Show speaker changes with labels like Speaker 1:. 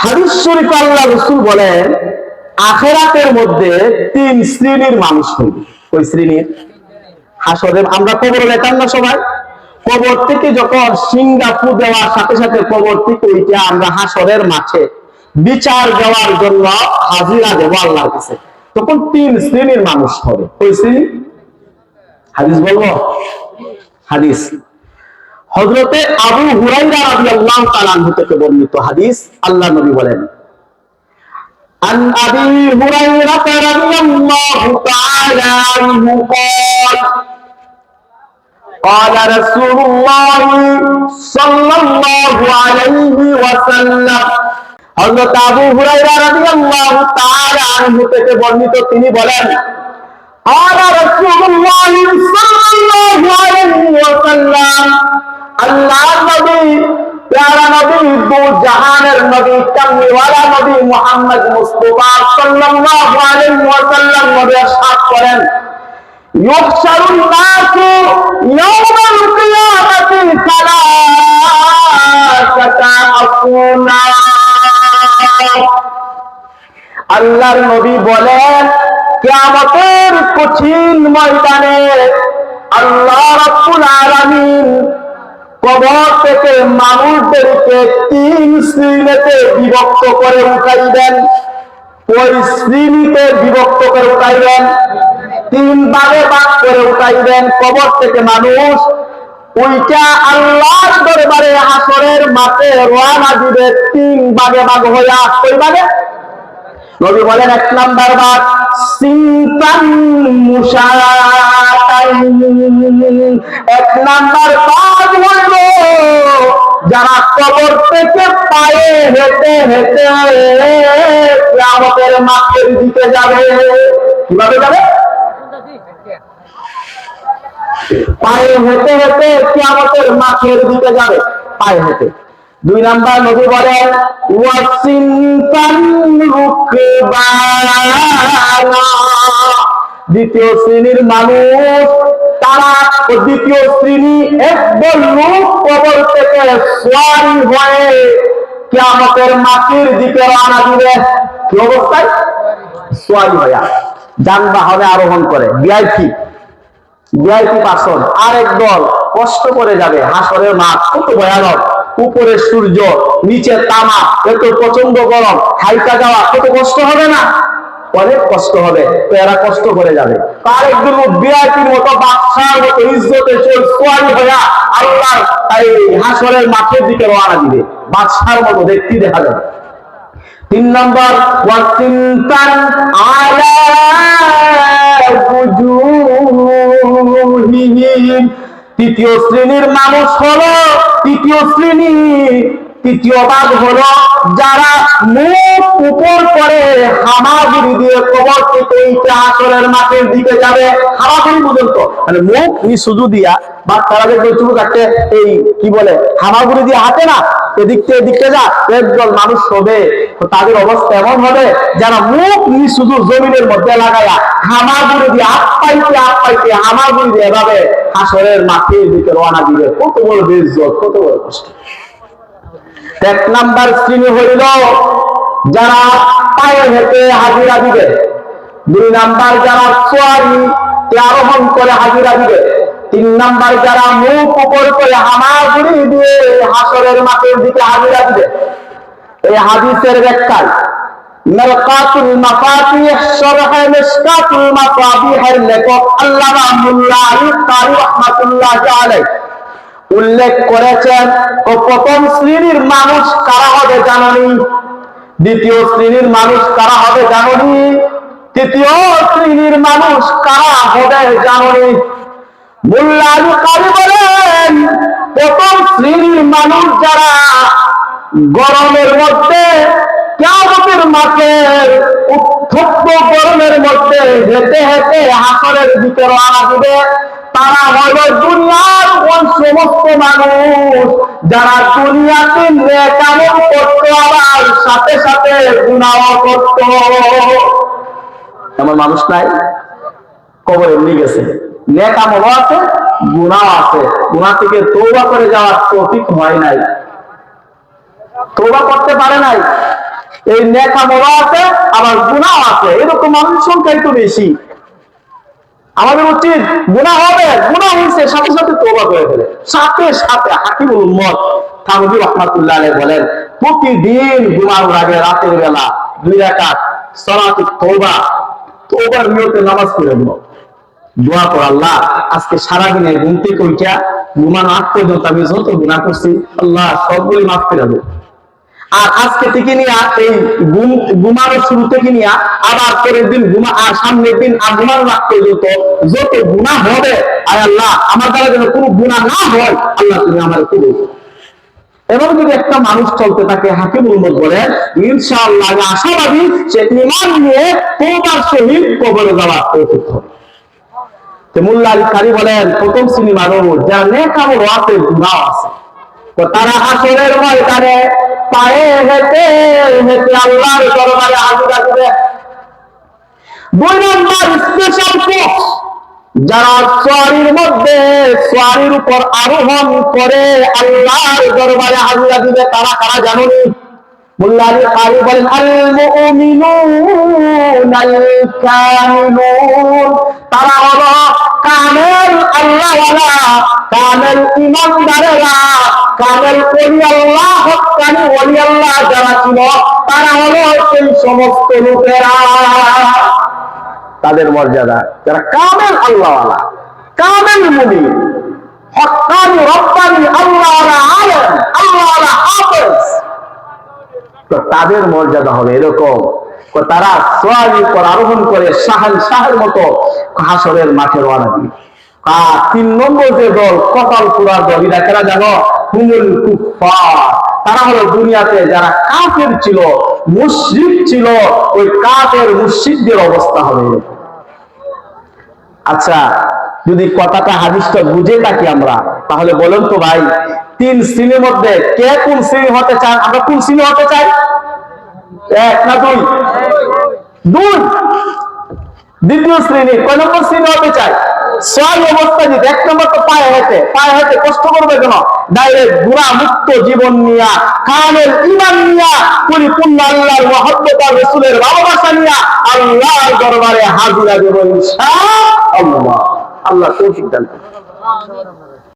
Speaker 1: হাদিস শরীফে আল্লাহ রাসূল বলেন আখিরাতের মধ্যে তিন শ্রেণীর মানুষ হইবে। ওই শ্রেণীর হাসরে আমরা কবরে লেখান না সবাই, কবর থেকে যখন সিঙ্গাপু দেওয়ার সাথে সাথে কবর থেকে ওইটা আমরা হাসরের মাঠে বিচার দেওয়ার জন্য হাজিরা দেবো আল্লাহর কাছে, তখন তিন শ্রেণীর মানুষ হবে। ওই শ্রেণী হাদিস বলবো। হাদিস হযরতে আবু হুরায়রা রাদিয়াল্লাহু তাআলা আনহু থেকে বর্ণিত হাদিস। আল্লাহ নবী বলেন, আন আবি হুরায়রা রাদিয়াল্লাহু তাআলা আনহু قال قال رسول الله صلى الله عليه وسلم হযরত আবু হুরায়রা রাদিয়াল্লাহু তাআলা আনহু থেকে বর্ণিত, তিনি বলেন, قال رسول الله صلى الله عليه وسلم আল্লাহর নবী, প্যারা নবী, দু জাহানের নবী, কামলিওয়ালা নবী মুহাম্মদ মুস্তাফা সাল্লাল্লাহু আলাইহি ওয়াসাল্লাম নবী ارشاد করেন, ইউহশারুন নাসু ইয়াওমাল কিয়ামাতি সালাসাতা আকুনা। আল্লাহর নবী বলেন, কিয়ামতের কঠিন ময়দানে আল্লাহ রাব্বুল আলামিন কবর থেকে মানুষদেরকে তিন শ্রেণীতে বিভক্ত করে উঠাইবেন। ওই শ্রেণীতে বিভক্ত করে উঠাইবেন, তিন ভাগে ভাগ করে উঠাইবেন। কবর থেকে মানুষ ওইটা আল্লাহর দরবারে হাসরের মাঠে রওনা দিবে তিন ভাগে ভাগ হইয়া। কই ভাগে? নবী বলেন, এক নাম্বার ভাগ সিনতান মুশাতাইন, এক নাম্বার ভাগ হইল যারা কবর থেকে পায়ে হেঁটে হেঁটে কিয়ামতের মাঠের দিকে যাবে। কিভাবে যাবে? পায়ে হেঁটে হেঁটে কিয়ামতের মাঠের দিকে যাবে, পায়ে হেঁটে। দুই নাম্বার নবী বলেন, ওয়াসিনতান রুকবানা, দ্বিতীয় শ্রেণীর মানুষ, তারা দ্বিতীয় শ্রেণী একদল লোক কবর থেকে সোয়ারি হয়ে কিয়ামতের মাঠের দিকে রওনা দিবে। কি অবস্থায়? সোয়ারি হয়ে যানবাহনে আরোহণ করে, ভিআইপি পার্সন। আর একদল কষ্ট করে যাবে। হাসরের মাঠ কত ভয়ানক, উপরে সূর্য, নিচে তামা, এত প্রচন্ড গরম, হাইটা যাওয়া কত কষ্ট হবে না? অনেক কষ্ট হবে। তো এরা কষ্ট করে যাবে। আর একদল ভিআইপির মতো, বাদশার মতো ইজ্জতে সোয়ারি হইয়া আল্লাহর এই হাসরের মাঠের দিকে রওনা দিবে, বাদশার মতো দেখতে দেখা যাবে। তিন নম্বর, ওয়াসিনতান আলা বুজুহিহিম, তৃতীয় শ্রেণীর মানুষ হলো, তৃতীয় ভাগ হলো যারা মুখ উপর করে হামাগুড়ি দিয়ে কবর থেকে হাসরের মাঠের দিকে যাবে। হামাগুড়ি পর্যন্ত, মানে মুখ নিচু দিয়া, বা তারা যে চুল কাটতে এই কি বলে হামাগুড়ি দিয়ে হাঁটে না, এদিকতে যা, একদল মানুষ হবে। তাদের অবস্থা এমন হবে যারা মুখ নিচু জমিনের মধ্যে লাগাইয়া হামাগুড়ি দিয়ে হাত পাইতে হামাগুড়ি দিয়ে এভাবে হাসরের মাঠের দিকে রওনা দিবে। কত বড় বেইজ্জত, কত বড় কষ্ট। এক নাম্বার শ্রেণী হইল যারা পায়ে হেঁটে হাজিরা দিবে। দুই নাম্বার যারা সোয়ারি আরোহণ করে হাজিরা দিবে। তিন নাম্বার যারা মুখ উপর করে হামাগুড়ি দিয়ে হাসরের মাঠের দিকে হাজিরা দিবে। এই হাদিসের ব্যাখ্যায় মিরকাতুল মাফাতিহ শরহ মিশকাতুল মাসাবিহের লেখক আল্লামা মুল্লা আলী কারি রাহমাতুল্লাহ আলাইহি উল্লেখ করেছেন, ও প্রথম শ্রেণীর মানুষ কারা হবে জানেননি? দ্বিতীয় শ্রেণীর মানুষ কারা হবে জানেননি? তৃতীয় শ্রেণীর মানুষ কারা হবে জানেননি? মুল্লা আলী কারি বলেন, প্রথম শ্রেণীর মানুষ যারা গরমের মধ্যে কিয়ামতের মাঠের উত্তপ্ত গরমের মধ্যে হেঁটে হেঁটে হাসরের দিকে রওনা দিবে, তারা হলো দুনিয়ার ওই সমস্ত মানুষ যারা দুনিয়াতে নেক আমল করত, আবার সাথে সাথে গুনাহও করত। এমন মানুষ নাই? কবরে এমনি গেছে, নেক আমলও আছে, গুনাহ আছে, গুনাহ থেকে তওবা করে যাওয়ার তৌফিক হয় নাই, তওবা করতে পারে নাই। এই নেক আমলও আছে আবার গুনাহ আছে, এরকম মানুষের সংখ্যা একটু বেশি। আমাদের উচিত গুনাহ হবে, গুনাহ হয়েছে সাথে সাথে তওবা করে ফেলে, সাথে সাথে। হাকিমুল উম্মত থানভী রাহমাতুল্লাহ আলাইহি বলেন, প্রতিদিন ঘুমানোর আগে রাতের বেলা 2 রাকাত সালাতুত তওবা, তওবার নিয়তে নামাজ পড়ে নাও, দোয়া কর, আল্লাহ আজকে সারাদিনের ঘুম থেকে উঠা ঘুমানো আগ পর্যন্ত আমি যত গুনাহ করছি আল্লাহ সবগুলি মাফ করে দাও। আর আজকে থেকে নিয়ে এই ঘুমানোর শুরু থেকে নিয়ে আবার পরের দিন আর সামনের দিন আর ঘুমানোর আগ পর্যন্ত যত গুনাহ হবে, আয় আল্লাহ আমার দ্বারা যেন কোনো গুনাহ না হয়, আল্লাহ তুমি আমার কবুল করো। এবার যদি একটা মানুষ চলতে থাকে, হাকিমুল উম্মত বলেন ইনশাআল্লাহ আমি আশাবাদী সে ঈমান নিয়ে তওবার সহিত কবরে যাওয়ার তৌফিক হবে। মোল্লা আলী কারি বলেন, প্রথম শ্রেণী মানুষ যারা নেক আমল আছে গুনাহ আছে, তো তারা হাসরের ময়দানে পায়ে হেঁটে হেঁটে আল্লাহর দরবারে হাজিরা দিবে। 2 নম্বর স্পেশাল ফোর্স যারা সোয়ারির মধ্যে সোয়ারির উপর আরোহণ করে আল্লাহর দরবারে হাজিরা দিবে, তারা কারা জানেন? মোল্লা আলী কারি বলেন আল মুমিনুন আল কামিলুন, তারা হলো কামেল আল্লাহওয়ালা, কামেল ঈমানদারেরা, কামেল ওলি আল্লাহ, হক্কানি ওলি আল্লাহ যারা ছিল তারা হলো সেই সমস্ত লোকেরা। তাদের মর্যাদা যারা কামেল আল্লাহওয়ালা, কামেল মুমিন, হক্কানি রব্বানি আল্লাহওয়ালা আলেম, আল্লাহওয়ালা হাফেজ, তো তাদের মর্যাদা হবে এরকম। তারা সোয়ারির উপর আরোহণ করে শাহের মতো হাসরের মাঠে রওনা দিবে। আর 3 নম্বর যে দল কপাল পুরা দল, এরা কারা জানো? হুমুল কুফফার, তারা হলো দুনিয়াতে যারা কাফের ছিল, মুশরিক ছিল, ওই কাফের মুশরিকদের অবস্থা হবে। আচ্ছা, যদি কথাটা হাদিসটা বুঝে থাকি আমরা, তাহলে বলেন তো ভাই 3 শ্রেণীর মধ্যে কে কোন শ্রেণী হতে চান? আমরা কোন শ্রেণী হতে চাই? 1 না 2? 2। দ্বিতীয় শ্রেণী কয় নম্বর শ্রেণী হতে চাই? 6 অবস্থা যদি 1 নম্বর তো পায়ে হেঁটে কষ্ট করবে কেন, ডাইরেক্ট গুনাহ মুক্ত জীবন নিয়া, কামেল ঈমান নিয়া, পরিপূর্ণ আল্লাহর মহব্বত আর রাসূলের ভালোবাসা নিয়া আল্লাহর দরবারে হাজিরা দেব ইনশাআল্লাহ। আল্লাহ তৌফিক দান করুন।